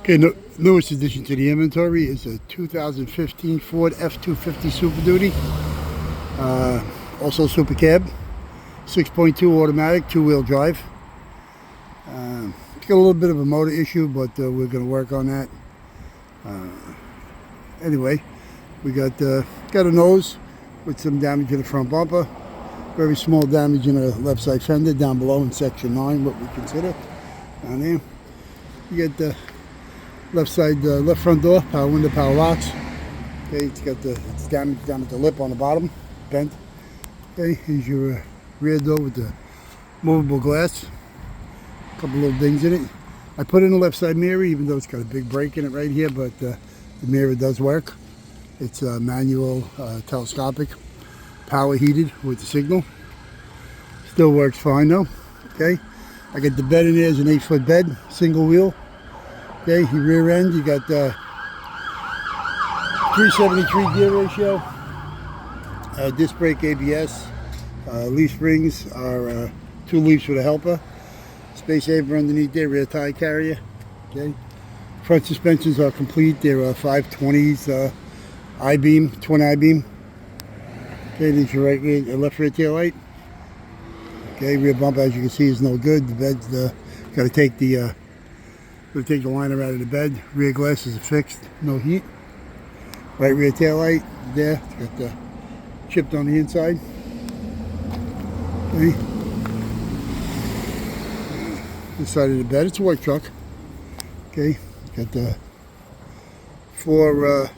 Okay, newest addition to the inventory is a 2015 Ford F250 Super Duty, also Supercab, 6.2 automatic, two-wheel drive. It's got a little bit of a motor issue, but we're going to work on that. Anyway, we got a nose with some damage in the front bumper, very small damage in the left side fender down below in section 9, what we consider down there. You get the left side, left front door, power window, power locks. Okay, it's damaged down at the lip on the bottom, bent. Okay, here's your rear door with the movable glass. A couple little dings in it. I put in the left side mirror, even though it's got a big break in it right here, but the mirror does work. It's manual, telescopic, power heated with the signal. Still works fine though. Okay, I got the bed in there. It's an 8-foot bed, single wheel. Okay, your rear end, you got the 373 gear ratio, disc brake, ABS, leaf springs are 2 leaves with a helper, space saver underneath there, rear tire carrier. Okay, front suspensions are complete. They're 520s I-beam, twin I-beam. Okay, there's your right rear, left rear tail light. Okay, rear bumper, as you can see, is no good. The bed's got to take the liner out of the bed. Rear glasses are fixed, no heat. Right rear tail light there. It's got the chipped on the inside. Okay. This side of the bed, it's a work truck. Okay, got the 4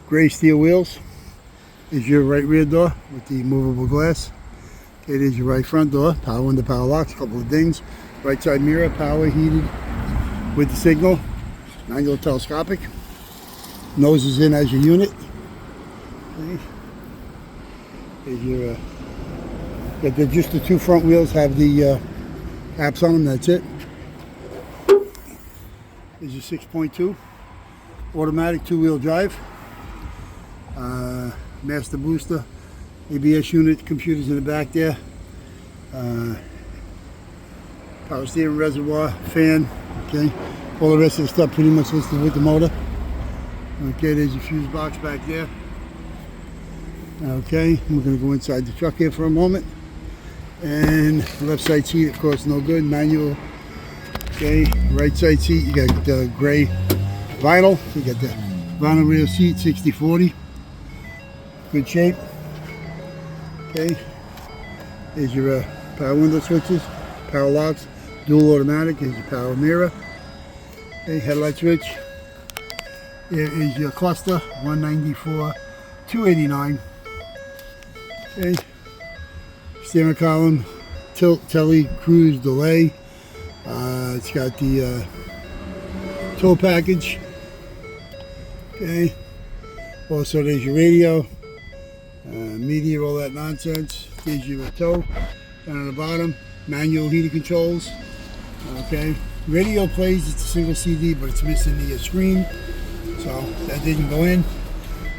gray steel wheels. Is your right rear door with the movable glass. Okay, there's your right front door, power window, power locks, a couple of dings. Right side mirror, power heated with the signal, manual telescopic. Nose is in as your unit. Okay. There's your, just the 2 front wheels have the apps on them, that's it. There's your 6.2 automatic 2-wheel drive. Master booster, ABS unit, computers in the back there. Power steering, reservoir, fan. Okay, all the rest of the stuff pretty much listed with the motor. Okay, there's your fuse box back there. Okay, we're going to go inside the truck here for a moment. And left side seat, of course, no good, manual. Okay, right side seat, you got the gray vinyl. You got the vinyl rear seat, 60/40. Good shape. Okay, there's your power window switches, power locks, dual automatic. There's your power mirror. Okay, headlight switch. Here is your cluster, 194, 289. Okay, steering column, tilt, tele, cruise, delay. It's got the tow package. Okay, also there's your radio, media, all that nonsense. Here's your tow down on the bottom, manual heating controls. Okay, radio plays, it's a single CD, but it's missing the screen, so that didn't go in.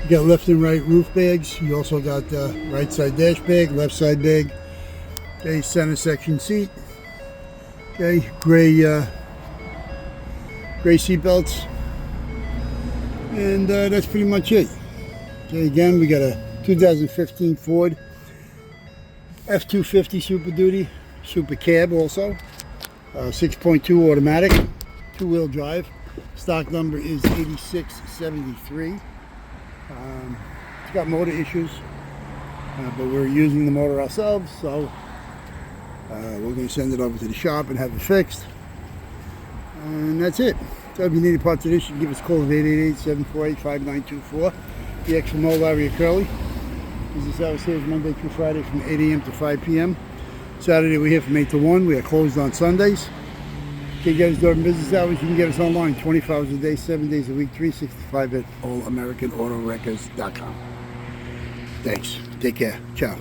You got left and right roof bags. You also got the right side dash bag, left side bag. Okay, center section seat. Okay, gray seat belts, and that's pretty much it. Okay, again, we got a 2015 Ford F250 Super Duty, Super Cab also, 6.2 automatic, 2-wheel drive. Stock number is 8673. It's got motor issues, but we're using the motor ourselves, so we're going to send it over to the shop and have it fixed. And that's it. So if you need a part of this, you can give us a call at 888-748-5924. The extra mobile area Curly. Business hours here is Monday through Friday from 8 a.m. to 5 p.m. Saturday we're here from 8 to 1. We are closed on Sundays. Can't get us during business hours. You can get us online 24 hours a day, 7 days a week, 365 at allamericanautorecords.com. Thanks. Take care. Ciao.